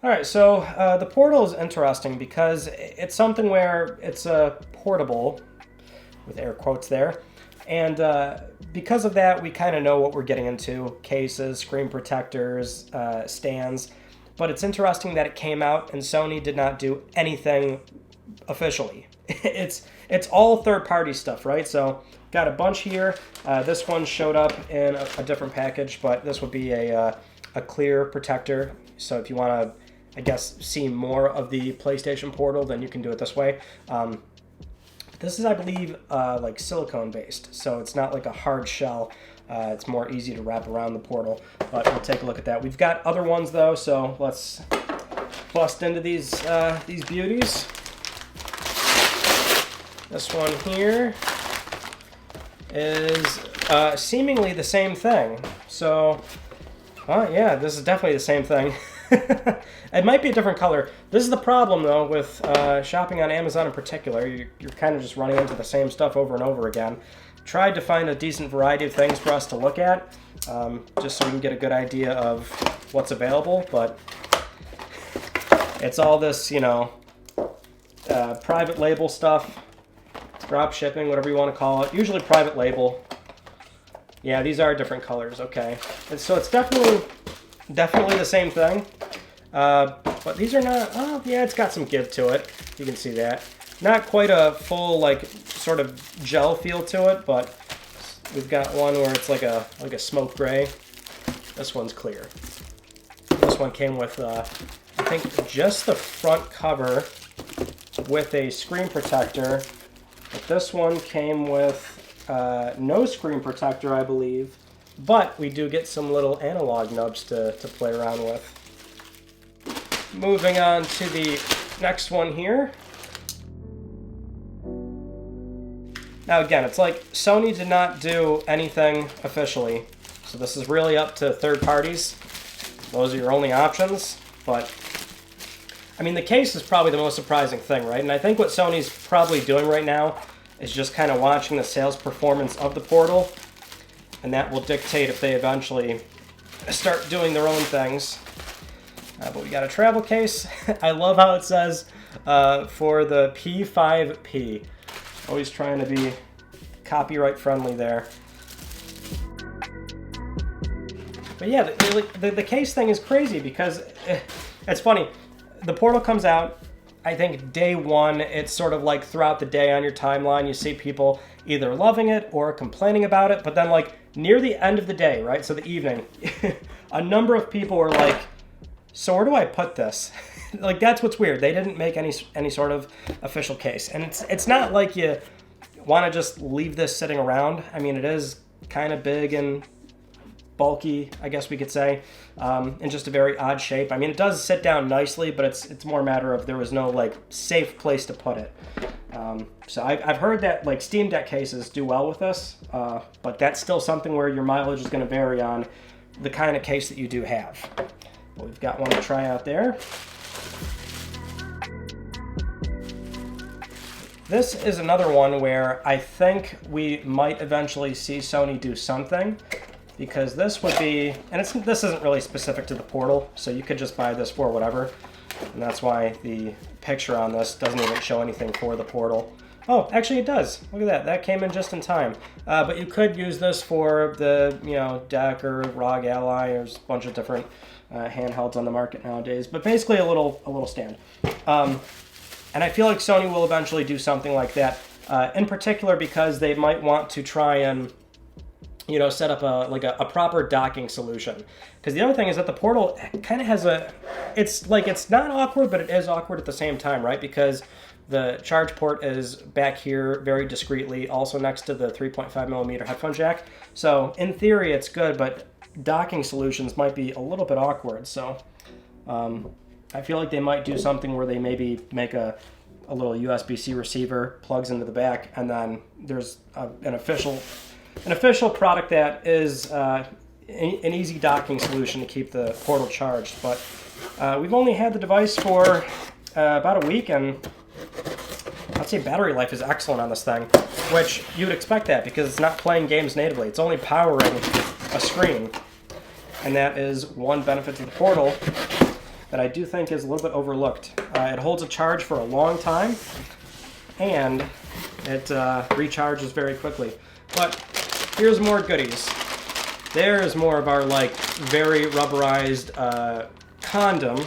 All right, so the portal is interesting because it's something where it's a portable, with air quotes there, and because of that, we kind of know what we're getting into: cases, screen protectors, stands. But it's interesting that it came out and Sony did not do anything officially. It's all third-party stuff, right? So got a bunch here. This one showed up in a different package, but this would be a clear protector. So if you want to, I guess, see more of the PlayStation Portal, then you can do it this way. This is, I believe, like silicone based, so it's not like a hard shell. It's more easy to wrap around the portal, but we'll take a look at that. We've got other ones though, so let's bust into these beauties. This one here is seemingly the same thing. So, yeah, this is definitely the same thing. It might be a different color. This is the problem, though, with shopping on Amazon in particular. You're kind of just running into the same stuff over and over again. Tried to find a decent variety of things for us to look at, just so we can get a good idea of what's available, but it's all this, private label stuff, drop shipping, whatever you want to call it. Usually private label. Yeah, these are different colors, okay. And so it's definitely the same thing. But these are not, oh yeah, it's got some give to it. You can see that. Not quite a full, like, sort of gel feel to it, but we've got one where it's like a smoke gray. This one's clear. This one came with, I think, just the front cover with a screen protector. But this one came with no screen protector, I believe. But we do get some little analog nubs to play around with. Moving on to the next one here. Now again, it's like Sony did not do anything officially, so this is really up to third parties. Those are your only options, but I mean, the case is probably the most surprising thing, right? And I think what Sony's probably doing right now is just kind of watching the sales performance of the Portal, and that will dictate if they eventually start doing their own things. But we got a travel case. I love how it says for the P5P. Always trying to be copyright friendly there. But yeah, the case thing is crazy because it's funny. The Portal comes out, I think day one. It's sort of like throughout the day on your timeline, you see people either loving it or complaining about it. But then like near the end of the day, right? So the evening, a number of people were like, so where do I put this? Like, that's what's weird. They didn't make any sort of official case. And it's not like you want to just leave this sitting around. I mean, it is kind of big and bulky, I guess we could say, in just a very odd shape. I mean, it does sit down nicely, but it's more a matter of there was no, like, safe place to put it. So I've heard that, like, Steam Deck cases do well with this, but that's still something where your mileage is going to vary on the kind of case that you do have. But we've got one to try out there. This is another one where I think we might eventually see Sony do something, because this would be, and this isn't really specific to the Portal, so you could just buy this for whatever, and that's why the picture on this doesn't even show anything for the Portal. Oh, actually it does. Look at that. That came in just in time. But you could use this for the, Deck or ROG Ally. There's a bunch of different handhelds on the market nowadays, but basically a little stand. And I feel like Sony will eventually do something like that, in particular because they might want to try and, set up a proper docking solution. Because the other thing is that the Portal kind of has it's not awkward, but it is awkward at the same time, right? Because the charge port is back here very discreetly, also next to the 3.5 millimeter headphone jack. So in theory, it's good, but docking solutions might be a little bit awkward. So I feel like they might do something where they maybe make a little USB-C receiver, plugs into the back, and then there's an official product that is an easy docking solution to keep the Portal charged. But we've only had the device for about a week, and I'd say battery life is excellent on this thing, which you would expect that because it's not playing games natively. It's only powering a screen, and that is one benefit to the Portal. that I do think is a little bit overlooked. It holds a charge for a long time, and it recharges very quickly. But here's more goodies. There's more of our like very rubberized condom,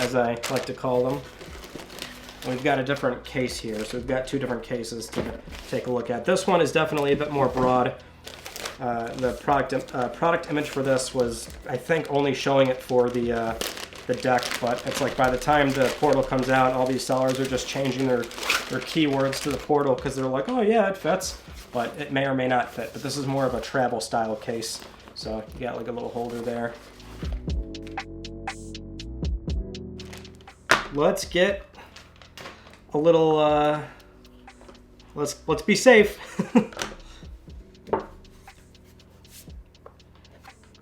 as I like to call them. We've got a different case here, so we've got two different cases to take a look at. This one is definitely a bit more broad. The product image for this was, I think, only showing it for the deck, but it's like by the time the portal comes out, all these sellers are just changing their keywords to the portal because they're like, oh yeah, it fits, but it may or may not fit. But this is more of a travel style case, so you got like a little holder there. Let's get a little, let's be safe.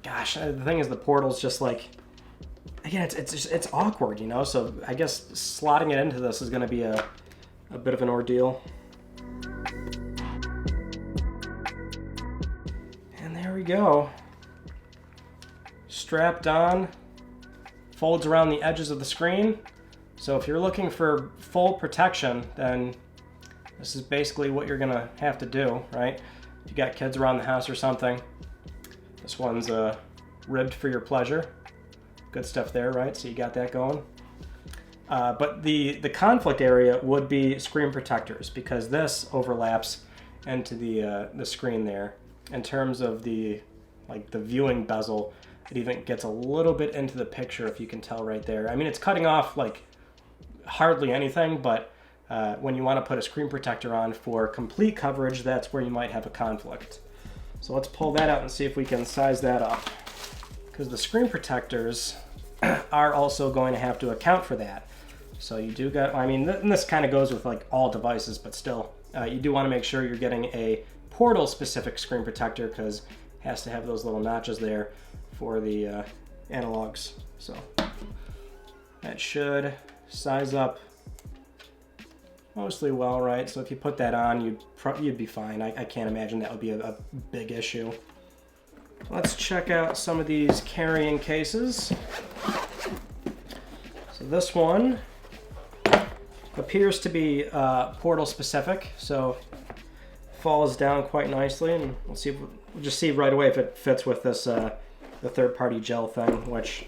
Gosh, the thing is the portal's just like, again, it's awkward, you know, so I guess slotting it into this is going to be a bit of an ordeal. And there we go. Strapped on, folds around the edges of the screen. So if you're looking for full protection, then this is basically what you're gonna have to do, right? If you got kids around the house or something, this one's ribbed for your pleasure. Good stuff there, right? So you got that going. But the conflict area would be screen protectors, because this overlaps into the screen there. In terms of the viewing bezel, it even gets a little bit into the picture, if you can tell right there. I mean, it's cutting off like hardly anything, but when you want to put a screen protector on for complete coverage, that's where you might have a conflict. So let's pull that out and see if we can size that up, because the screen protectors are also going to have to account for that. So you do got, I mean, and this kind of goes with like all devices, but still, you do want to make sure you're getting a portal specific screen protector, because it has to have those little notches there for the analogs. So that should size up mostly well, right? So if you put that on, you'd be fine. I can't imagine that would be a big issue. Let's check out some of these carrying cases. So this one appears to be portal specific, so falls down quite nicely, and we'll just see right away if it fits with this the third-party gel thing, which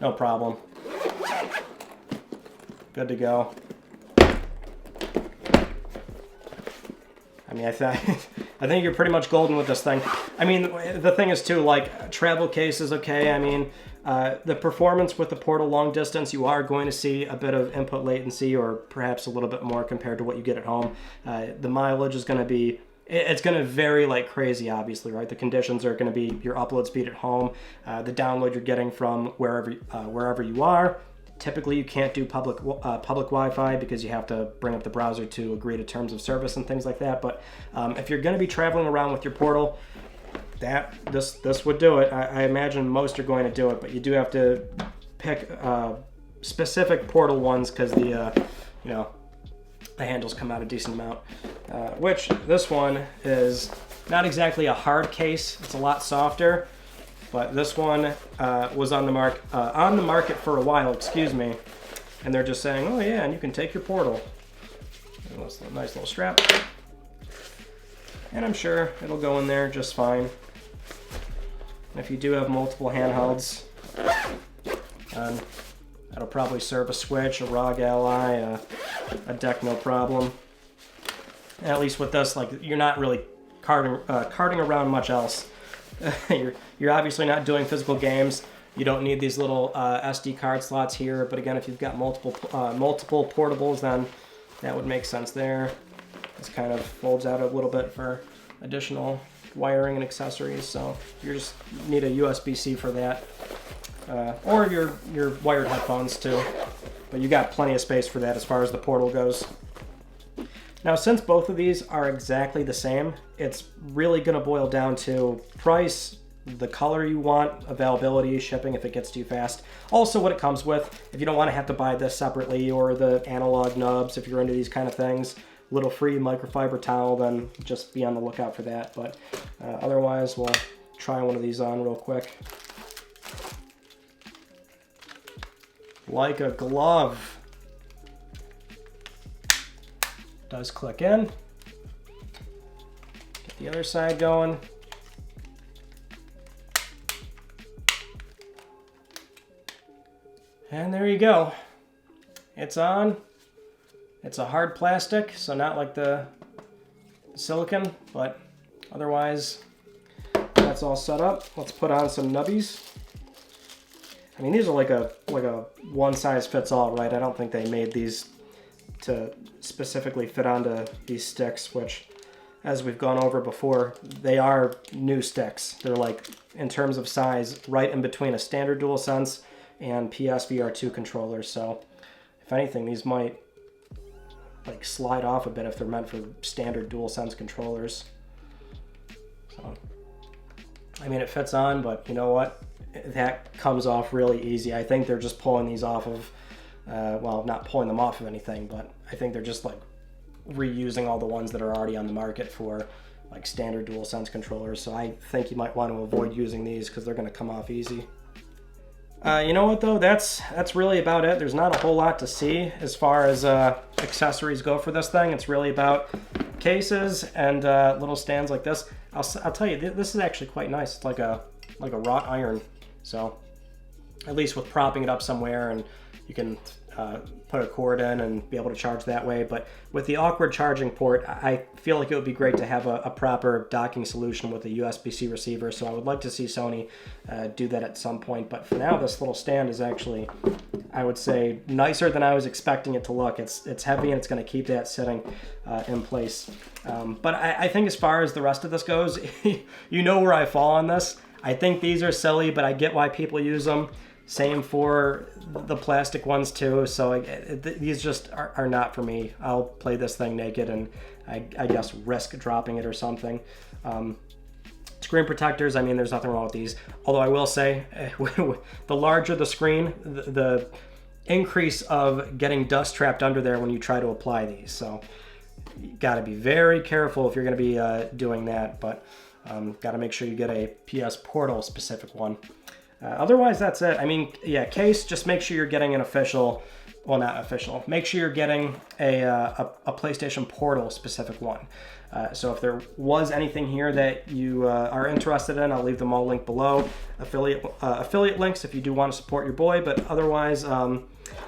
no problem. Good to go. I mean, I think you're pretty much golden with this thing. I mean, the thing is too, like, travel case is okay. I mean, the performance with the portal long distance, you are going to see a bit of input latency, or perhaps a little bit more compared to what you get at home. The mileage is going to be, it's going to vary like crazy, obviously, right? The conditions are going to be your upload speed at home, the download you're getting from wherever you are. Typically, you can't do public Wi-Fi because you have to bring up the browser to agree to terms of service and things like that. But if you're going to be traveling around with your portal, this would do it. I imagine most are going to do it, but you do have to pick specific portal ones, because the handles come out a decent amount. Which this one is not exactly a hard case; it's a lot softer. But this one was on the market for a while, excuse me, and they're just saying, oh yeah, and you can take your portal. And this nice little strap, and I'm sure it'll go in there just fine. And if you do have multiple handhelds, that'll probably serve a Switch, a ROG Ally, a deck, no problem. And at least with this, like, you're not really carting around much else. You're obviously not doing physical games. You don't need these little SD card slots here, but again, if you've got multiple portables, then that would make sense there. This kind of folds out a little bit for additional wiring and accessories, so you just need a USB-C for that, or your wired headphones too, but you got plenty of space for that as far as the portal goes. Now, since both of these are exactly the same, it's really going to boil down to price, the color you want, availability, shipping if it gets too fast, also what it comes with. If you don't want to have to buy this separately, or the analog nubs, if you're into these kind of things, little free microfiber towel, then just be on the lookout for that. But otherwise, we'll try one of these on real quick. like a glove. Does click in. Get the other side going. And there you go. It's on. It's a hard plastic, so not like the silicone, but otherwise that's all set up. Let's put on some nubbies. I mean, these are like a one size fits all, right? I don't think they made these to specifically fit onto these sticks, which, as we've gone over before, they are new sticks. They're like, in terms of size, right in between a standard DualSense and PSVR2 controllers. So if anything, these might like slide off a bit if they're meant for standard DualSense controllers. So, I mean, it fits on, but you know what? That comes off really easy. I think they're just pulling these off of, well, not pulling them off of anything, but I think they're just like reusing all the ones that are already on the market for like standard DualSense controllers. So I think you might want to avoid using these because they're going to come off easy. You know what though? That's really about it. There's not a whole lot to see as far as accessories go for this thing. It's really about cases and little stands like this. I'll tell you, this is actually quite nice. It's like a wrought iron. So at least with propping it up somewhere, and you can put a cord in and be able to charge that way. But with the awkward charging port, I feel like it would be great to have a proper docking solution with a USB-C receiver. So I would like to see Sony do that at some point. But for now, this little stand is actually, I would say, nicer than I was expecting it to look. It's heavy and it's going to keep that sitting in place. But I think as far as the rest of this goes, you know where I fall on this. I think these are silly, but I get why people use them. Same for the plastic ones too. So these just are not for me. I'll play this thing naked and I guess risk dropping it or something. Screen protectors, I mean, there's nothing wrong with these. Although I will say, the larger the screen, the increase of getting dust trapped under there when you try to apply these. So you gotta be very careful if you're gonna be doing that, but gotta make sure you get a PS Portal specific one. Otherwise, that's it. I mean, yeah, case, just make sure you're getting an official, well, not official, make sure you're getting a PlayStation Portal specific one. So if there was anything here that you are interested in, I'll leave them all linked below. Affiliate links if you do want to support your boy, but otherwise,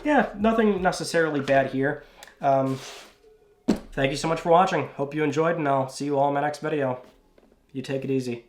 yeah, nothing necessarily bad here. Thank you so much for watching. Hope you enjoyed, and I'll see you all in my next video. You take it easy.